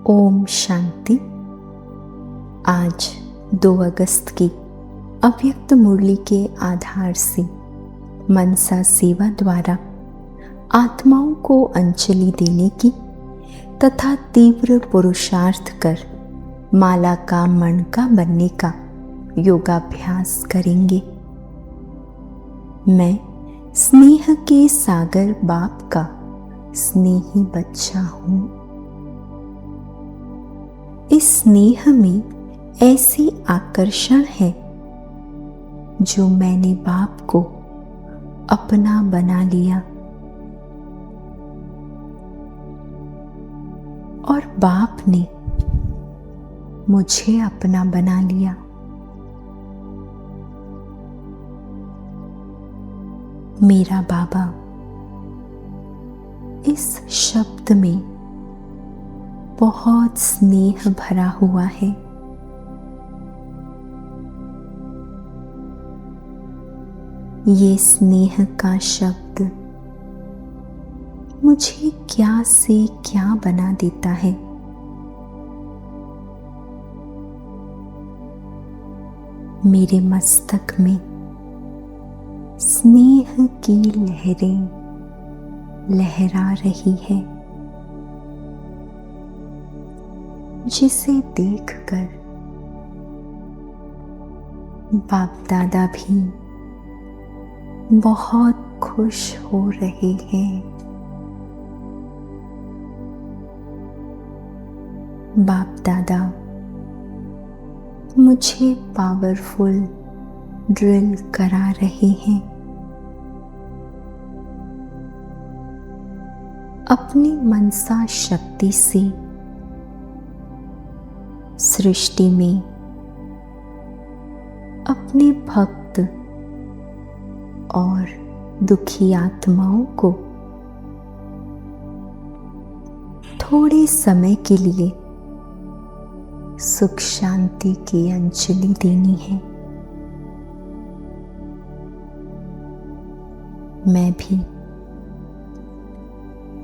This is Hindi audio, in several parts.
ओम शांति। आज 2 अगस्त की अव्यक्त मुरली के आधार से मनसा सेवा द्वारा आत्माओं को अंजलि देने की तथा तीव्र पुरुषार्थ कर माला का मणका बनने का योगाभ्यास करेंगे। मैं स्नेह के सागर बाप का स्नेही बच्चा हूँ। इस स्नेह में ऐसी आकर्षण है जो मैंने बाप को अपना बना लिया और बाप ने मुझे अपना बना लिया। मेरा बाबा इस शब्द में बहुत स्नेह भरा हुआ है। ये स्नेह का शब्द मुझे क्या से क्या बना देता है। मेरे मस्तक में स्नेह की लहरें लहरा रही है, जिसे देखकर बाप दादा भी बहुत खुश हो रहे हैं। बाप दादा मुझे पावरफुल ड्रिल करा रहे हैं। अपनी मनसा शक्ति से सृष्टि में अपने भक्त और दुखी आत्माओं को थोड़े समय के लिए सुख शांति की अंजलि देनी है। मैं भी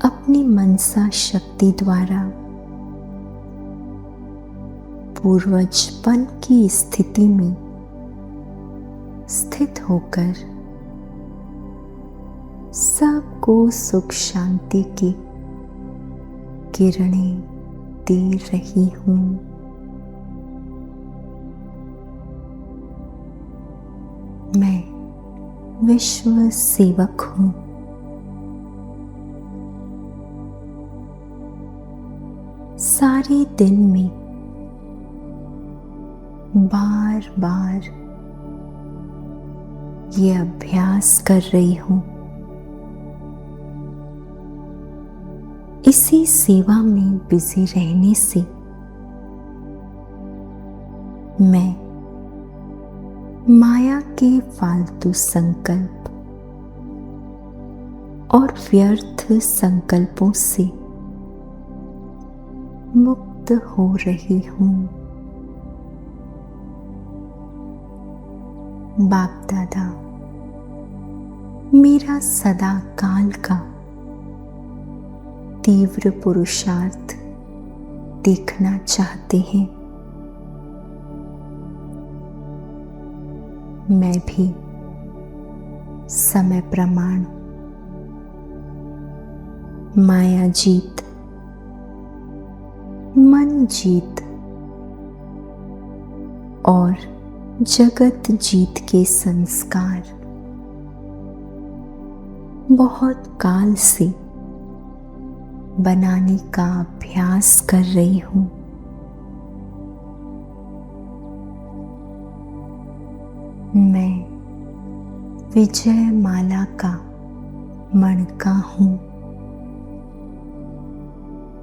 अपनी मनसा शक्ति द्वारा पूर्वजपन की स्थिति में स्थित होकर सबको सुख शांति की किरणें दे रही हूँ। मैं विश्व सेवक हूँ। सारे दिन में बार बार ये अभ्यास कर रही हूँ। इसी सेवा में बिजी रहने से मैं माया के फालतू संकल्प और व्यर्थ संकल्पों से मुक्त हो रही हूँ। बाप दादा मेरा सदा काल का तीव्र पुरुषार्थ देखना चाहते हैं। मैं भी समय प्रमाण माया जीत, मन जीत और जगत जीत के संस्कार बहुत काल से बनाने का अभ्यास कर रही हूँ। मैं विजय माला का मणका हूँ।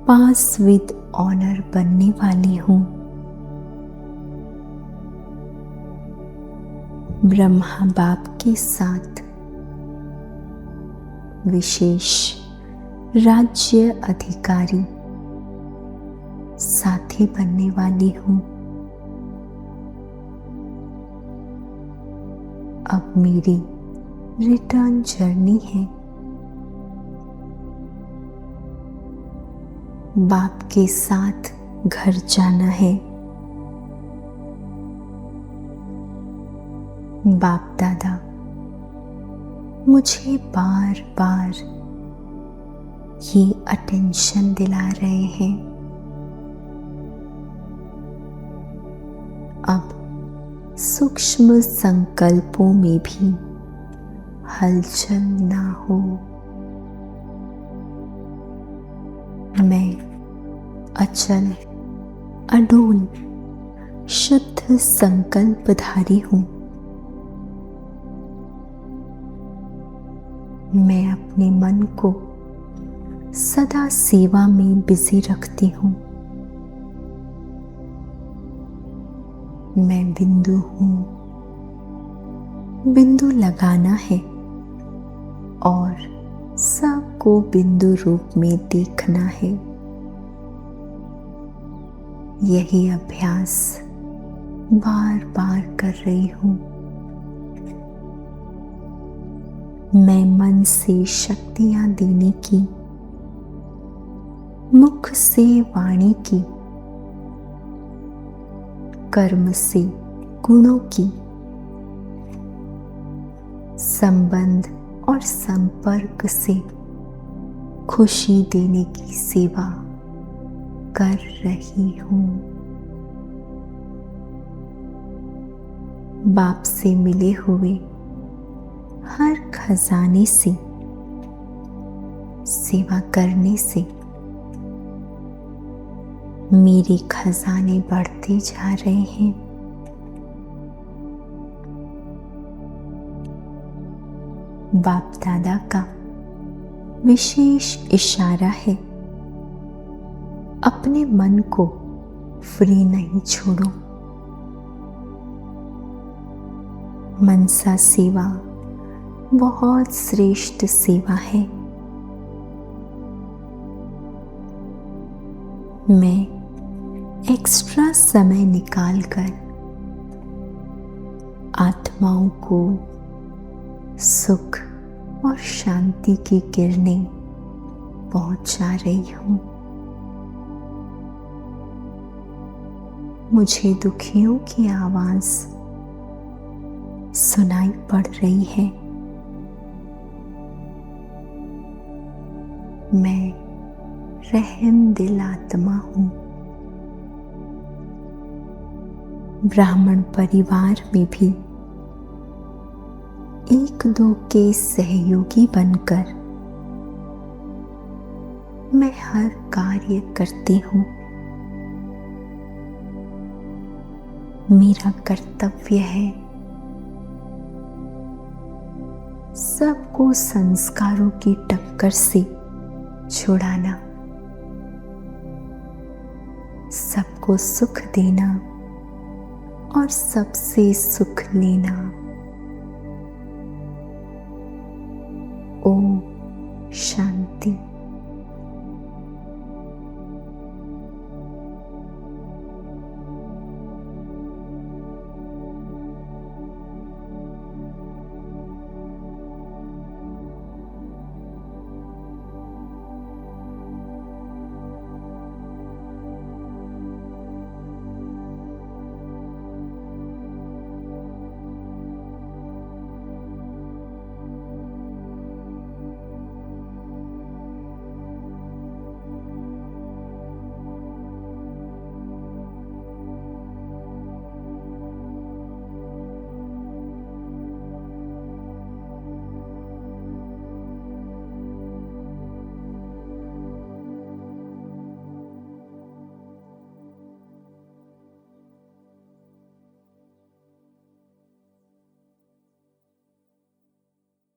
पास विद ऑनर बनने वाली हूँ। ब्रह्मा बाप के साथ विशेष राज्य अधिकारी साथी बनने वाली हूँ। अब मेरी रिटर्न जर्नी है। बाप के साथ घर जाना है। बाप दादा मुझे बार बार ये अटेंशन दिला रहे हैं। अब सूक्ष्म संकल्पों में भी हलचल ना हो। मैं अचल, अडोल, शुद्ध संकल्पधारी हूँ। मैं अपने मन को सदा सेवा में बिजी रखती हूँ। मैं बिंदु हूँ, बिंदु लगाना है और सबको बिंदु रूप में देखना है। यही अभ्यास बार बार कर रही हूँ। मैं मन से शक्तियाँ देने की, मुख से वाणी की, कर्म से गुणों की, संबंध और संपर्क से खुशी देने की सेवा कर रही हूँ। बाप से मिले हुए हर खजाने से सेवा करने से मेरे खजाने बढ़ते जा रहे हैं। बाप दादा का विशेष इशारा है, अपने मन को फ्री नहीं छोड़ो। मनसा सेवा बहुत श्रेष्ठ सेवा है। मैं एक्स्ट्रा समय निकालकर आत्माओं को सुख और शांति की किरणें पहुंचा रही हूँ। मुझे दुखियों की आवाज सुनाई पड़ रही है। मैं रहम दिल आत्मा हूँ। ब्राह्मण परिवार में भी एक दो के सहयोगी बनकर मैं हर कार्य करती हूँ। मेरा कर्तव्य है सबको संस्कारों की टक्कर से छुड़ाना, सबको सुख देना और सबसे सुख लेना।